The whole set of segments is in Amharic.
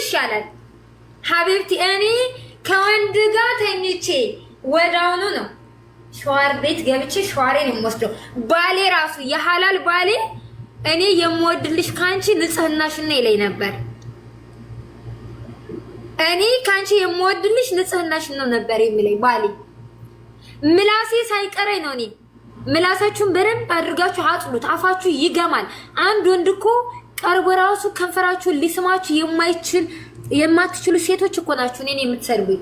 ይሻላል ሀቢብቲ እኔ ከወንድ ጋር ተኝቼ ወዳውኑ ነው ሸዋር ቤት ገብቼ ሸዋሬን የምወስደው ባሌ ራሱ የሐላል ባሌ እኔ የምወድልሽ ካንቺ ንጽህናሽን ነው ይለኝ ነበር እኔ ካንቺ የምወድልሽ ንጽህናሽን ነው ነበር የሚለኝ ባሌ ምላሴ ሳይቀረኝ ነው እኔ ምላሳችሁን በደንብ አድርጋችሁ አጥሉት አፋችሁ ይገማል አንድ ወንድ እኮ ቀርቦ ራሱ ከንፈራችሁን ሊስማችሁ የማትችሉ ሴቶች እኮ ናችሁ እኔን የምትሰድቡኝ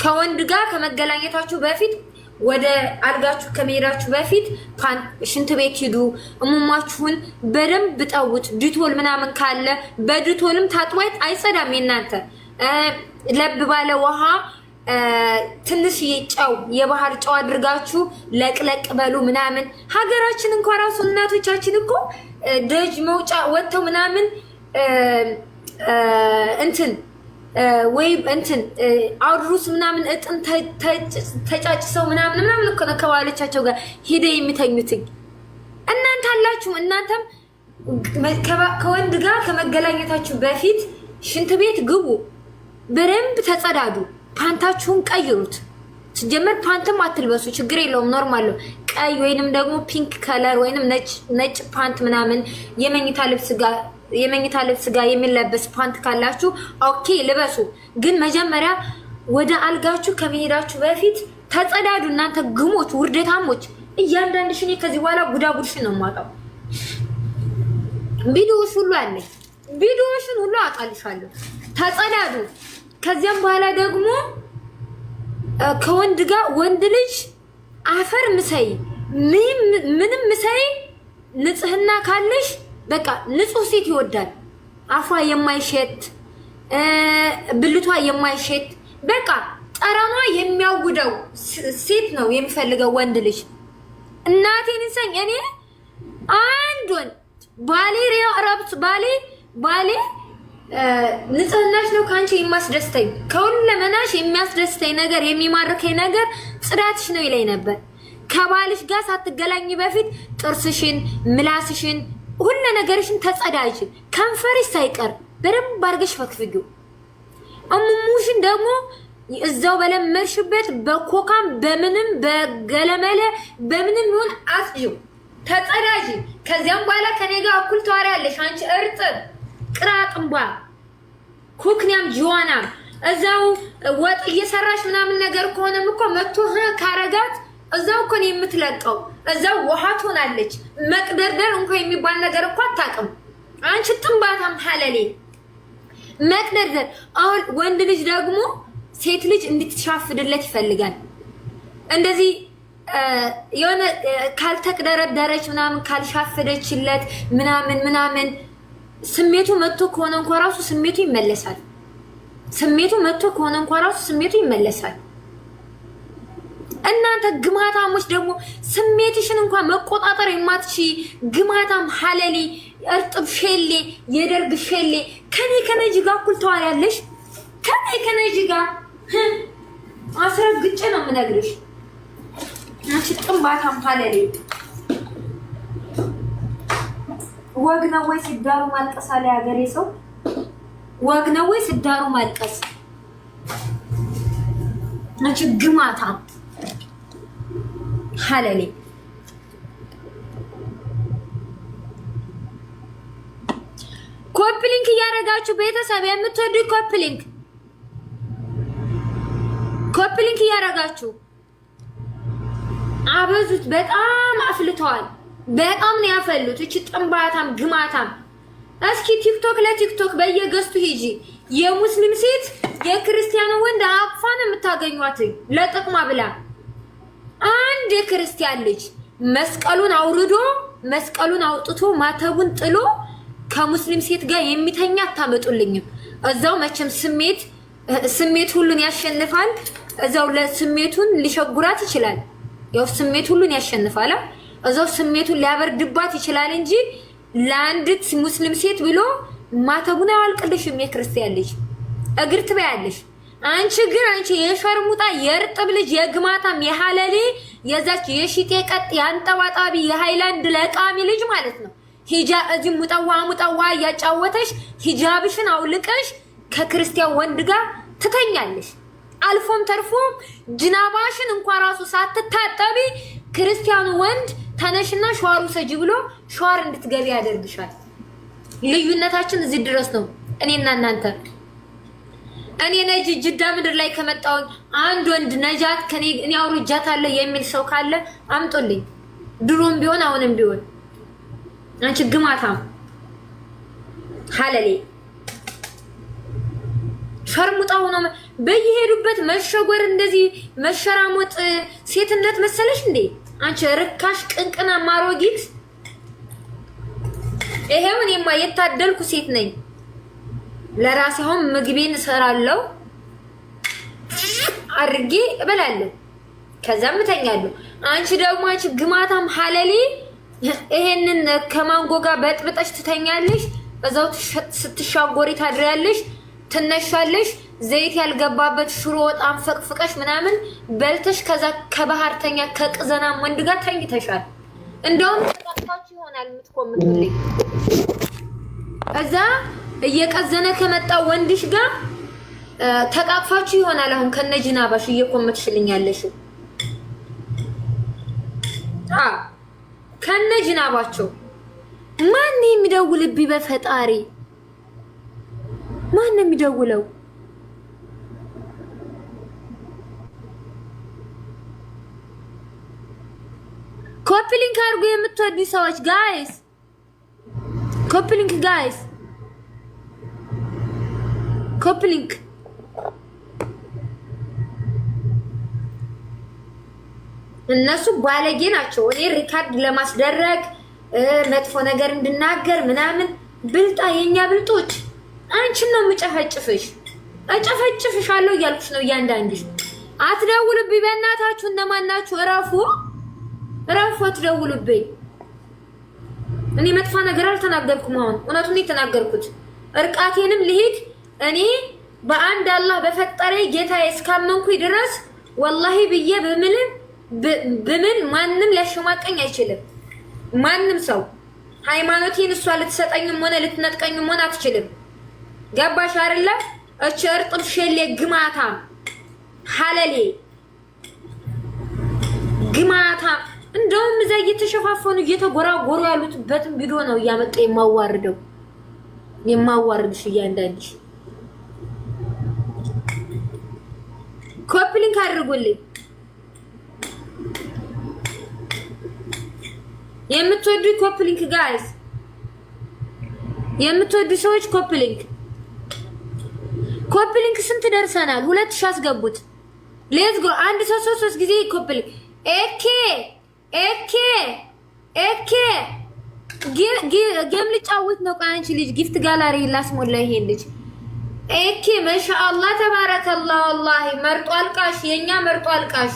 ከወንድ ጋር ከመገናኘታችሁ በፊት ወደ አልጋችሁ ከመሄዳችሁ በፊት ሽንት ቤት ሂዱ እሙማችሁን በደንብ ጠውት ዲቶል ምናምን ካለ በዲቶልም ታጥዋይት አይጸዳም እናንተ ለብ ባለ ውሃ ትንሽ ጨው የባህር ጨው አድርጋችሁ ለቅለቅ በሉ ምናምን ሀገራችን እንኳን ራሱ እናቶቻችን እኮ ደጅ መውጫ ወጥተው ምናምን እንትን ወይ እንትን አውሩስ ምናምን እጥን ተጫጭሰው ምናምን እኮ ነው ከባሎቻቸው ጋር ሄደ የሚተኙትኝ እናንተ አላችሁ እናንተም ከወንድ ጋር ከመገናኘታችሁ በፊት ሽንት ቤት ግቡ በደንብ ተጸዳዱ ፓንታችሁን ቀይሩት ሲጀመር ፓንትም አትልበሱ ችግር የለውም ኖርማል ነው ቀይ ወይንም ደግሞ ፒንክ ከለር ወይንም ነጭ ፓንት ምናምን የመኝታ ልብስ ጋር የሚለበስ ፓንት ካላችሁ ኦኬ ልበሱ ግን መጀመሪያ ወደ አልጋችሁ ከመሄዳችሁ በፊት ተጸዳዱ እናንተ ግሞች ውርደታሞች እያንዳንድሽ እኔ ከዚህ በኋላ ጉዳጉድሽ ነው የማጣው ቪዲዮሽን ሁሉ አጣልሻለሁ ተጸዳዱ ከዚያም በኋላ ደግሞ ከወንድ ጋር ወንድ ልጅ አፈር ምሰይ ምንም ምሰይ ንጽህና ካለሽ በቃ ንጹህ ሴት ይወዳል አፏ የማይሸት ብልቷ የማይሸት በቃ ጠረኗ የሚያውደው ሴት ነው የሚፈልገው ወንድ ልጅ እናቴን እንሰኝ እኔ አንድ ወንድ ባሌ ንጽህናሽ ነው ካንቺ የሚያስደስተኝ ከሁለመናሽ የሚያስደስተኝ ነገር የሚማርከኝ ነገር ጽዳትሽ ነው ይለኝ ነበር ከባልሽ ጋር ሳትገናኝ በፊት ጥርስሽን ምላስሽን ሁሉ ነገርሽን ተጸዳጅ ከንፈርሽ ሳይቀር በደንብ አድርገሽ ፈክፍጊው እሙሙሽን ደግሞ እዛው በለመርሽበት በኮካም በምንም በገለመለ በምንም ይሁን አስጂው ተጸዳጅ ከዚያም በኋላ ከኔ ጋር እኩል ተዋሪያለሽ አንቺ እርጥብ ቅራጥምባ ኩክኒያም ጆዋና እዛው ወጥ እየሰራሽ ምናምን ነገር ከሆነም እኮ መጥቶ ካረጋት እዛው እኮ ነው የምትለቀው እዛው ውሃ ትሆናለች መቅደርደር እንኳን የሚባል ነገር እኮ አታውቅም አንቺ ጥምባታም ሐለሌ መቅደርደር አሁን ወንድ ልጅ ደግሞ ሴት ልጅ እንድትሻፍድለት ይፈልጋል እንደዚህ የሆነ ካልተቅደረደረች ምናምን ካልሻፈደችለት ምናምን ስሜቱ መጥቶ ከሆነ እንኳን ራሱ ስሜቱ ይመለሳል እናንተ ግማታሞች ደግሞ ስሜትሽን እንኳን መቆጣጠር የማትቺ ግማታም ሐለሊ እርጥብ ሸሌ የደርግ ሸሌ ከነጂ ጋር እኩል ተዋሪያለሽ ከነጂ ጋር አስረግጬ ነው የምነግርሽ አንቺ ጥምባታም ሐለሊ ወግ ነው ወይ ሲዳሩ ማልቀስ አለ ያገሬ ሰው ወግ ነው ወይ ሲዳሩ ማልቀስ አንቺ ግማታም ሐለሌ ኮፕሊንክ እያረጋችሁ ቤተሰብ የምትወዱ ኮፕሊንክ እያረጋችሁ አበዙት በጣም አፍልተዋል በጣም ነው ያፈሉት እቺ ጥምባታም ግማታም እስኪ ቲክቶክ በየገስቱ ሂጂ የሙስሊም ሴት የክርስቲያኑ ወንድ አቅፋን የምታገኙት ለጥቅማ ብላ አንድ የክርስቲያን ልጅ መስቀሉን አውጥቶ ማተቡን ጥሎ ከሙስሊም ሴት ጋር የሚተኛ አታመጡልኝም እዛው መቼም ስሜት ሁሉን ያሸንፋል እዛው ለስሜቱን ሊሸጉራት ይችላል ያው ስሜት ሁሉን ያሸንፋል እዛው ስሜቱን ሊያበርድባት ይችላል እንጂ ለአንዲት ሙስሊም ሴት ብሎ ማተቡን አያልቅልሽም የክርስቲያን ልጅ እግር ትበያለሽ አንቺ የሸርሙጣ የርጥብ ልጅ የግማታም የሐለሌ የዛች የሽቴ ቀጥ ያንጠባጣቢ የሃይላንድ ለቃሚ ልጅ ማለት ነው ሂጃብ እዚህ ሙጣዋ ያጫወተሽ ሂጃብሽን አውልቀሽ ከክርስቲያን ወንድ ጋር ትተኛለሽ። አልፎም ተርፎም ጅናባሽን እንኳን ራሱ ሳትታጠቢ ክርስቲያኑ ወንድ ተነሽና ሻወር ሰጂ ብሎ ሻወር እንድትገቢ ያደርግሻል። ልዩነታችን እዚህ ድረስ ነው እኔና እናንተ። እኔ ነጂ ጅዳ ምድር ላይ ከመጣው አንድ ወንድ ነጃት ከኔ እኔ አውርጃታለሁ የሚል ሰው ካለ አምጦልኝ። ድሮም ቢሆን አሁንም ቢሆን አንቺ ግማታም ሐለሌ ሸርሙጣ ሆኖ በየሄዱበት መሸጎር እንደዚህ መሸራሞጥ ሴትነት መሰለሽ እንዴ? አንቺ ርካሽ ቅንቅና ማሮጊት። ይሄው እኔማ የታደልኩ ሴት ነኝ። ለራሴ አሁን ምግቤን እሰራለሁ አድርጌ እበላለሁ፣ ከዛም እተኛለሁ። አንቺ ደግሞ አንቺ ግማታም ሐለሌ ይሄንን ከማንጎ ጋር በጥብጠሽ ትተኛለሽ፣ በዛው ስትሻጎሪ ታድሪያለሽ፣ ትነሻለሽ። ዘይት ያልገባበት ሽሮ ወጣም ፈቅፍቀሽ ምናምን በልተሽ ከዛ ከባህርተኛ ከቅዘናም ወንድ ጋር ተኝተሻል። እንደውም ተጣጣችሁ ይሆናል የምትቆምጡልኝ። ከዛ እየቀዘነ ከመጣው ወንድሽ ጋር ተቃቅፋችሁ ይሆናል አሁን ከነጅናባሽ እየቆመጥሽልኛለሽ። ከነጅናባቸው ማን የሚደውልብኝ? በፈጣሪ ማን የሚደውለው? ኮፕሊንክ አድርጉ የምትወዱ ሰዎች ጋይስ፣ ኮፕሊንክ ጋይስ፣ ኮፕሊንክ። እነሱ ባለጌ ናቸው። እኔ ሪካርድ ለማስደረግ መጥፎ ነገር እንድናገር ምናምን ብልጣ የኛ ብልጦች። አንቺን ነው የምጨፈጭፍሽ፣ እጨፈጭፍሻለሁ እያልኩሽ ነው። እያንዳንድሽ አትደውሉብኝ በእናታችሁ። እነማን ናችሁ? እረፉ፣ አትደውሉብኝ። እኔ መጥፎ ነገር አልተናገርኩም። አሁን እውነቱን የተናገርኩት እርቃቴንም ልሂድ። እኔ በአንድ አላህ በፈጠረኝ ጌታዬ እስካመንኩኝ ድረስ ወላሂ ብዬ በምን ማንም ሊያሸማቀኝ አይችልም። ማንም ሰው ሃይማኖቴን እሷ ልትሰጠኝም ሆነ ልትነጥቀኝም ሆነ አትችልም። ገባሽ አይደለ? እቺ እርጥብ ሸሌ ግማታ ሐለሌ ግማታ። እንደውም እዛ እየተሸፋፈኑ እየተጎራጎሩ ያሉትበትን ቪዲዮ ነው እያመጣ የማዋርድሽ እያንዳንድሽ። ኮፕሊንክ አድርጉልኝ የምትወዱ ኮፕሊንክ ጋይስ፣ የምትወዱ ሰዎች ኮፕሊንክ። ስንት ደርሰናል? 2000 አስገቡት። ሌትስ ጎ። አንድ ሰው 3 ጊዜ ኮፕሊንክ። ኤኬ ጌም ልጫወት ነው። አንቺ ልጅ ጊፍት ጋላሪ ላስሞላ ይሄን ልጅ ኤኬ ማሻአላህ ተባረከላህ። ወላሂ መርጦ አልቃሽ፣ የኛ መርጦ አልቃሽ።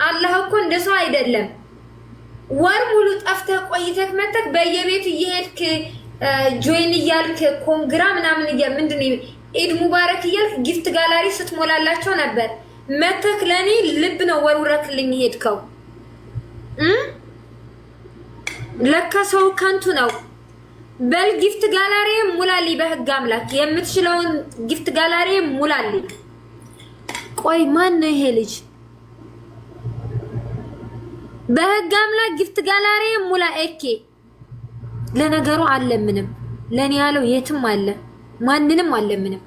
አላህ እኮ እንደሰው አይደለም። ወር ሙሉ ጠፍተህ ቆይተህ መተክ በየቤቱ እየሄድክ ጆይን እያልክ ኮንግራ ምናምን ምንድነው ኢድ ሙባረክ እያልክ ጊፍት ጋላሪ ስትሞላላቸው ነበር። መተክ ለኔ ልብ ነው ወርውረክልኝ ሄድከው። ለካ ሰው ከንቱ ነው። በል ጊፍት ጋላሪ ሙላልኝ፣ በህግ አምላክ የምትችለውን ጊፍት ጋላሪ ሙላልኝ። ቆይ ማን ነው ይሄ ልጅ? በህግ አምላክ ጊፍት ጋላሪ ሙላ። ኤኬ ለነገሩ አለምንም ለኔ ያለው የትም አለ፣ ማንንም አለምንም።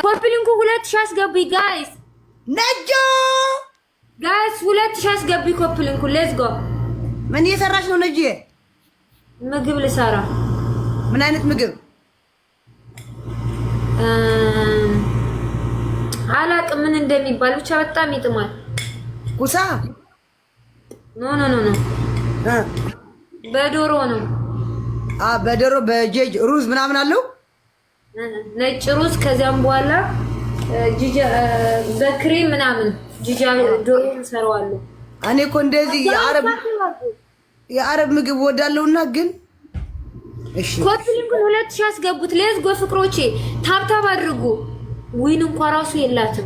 ኮፕሊንኩ 2000 አስገቢ ጋይስ። ነጆ ጋይስ 2000 አስገቢ ኮፕሊንኩ። ሌትስ ጎ። ምን እየሰራሽ ነው ነጂ? ምግብ ልሰራ። ምን አይነት ምግብ? አላቅም ምን እንደሚባል ብቻ በጣም ይጥማል። ኩሳ ኖ በዶሮ ነው። በዶሮ በጄጅ ሩዝ ምናምን አለው። ነጭ ሩዝ ከዚያም በኋላ ጂጃ በክሬም ምናምን ጂጃ ዶሮ እንሰራዋለሁ። እኔ እኮ እንደዚህ የአረብ ምግብ ወዳለውና ግን እሺ ኮፕሊንኩን 2000 አስገቡት። ሌትስ ጎ ፍቅሮቼ፣ ታብታብ አድርጉ። ዊን እንኳን ራሱ የላትም።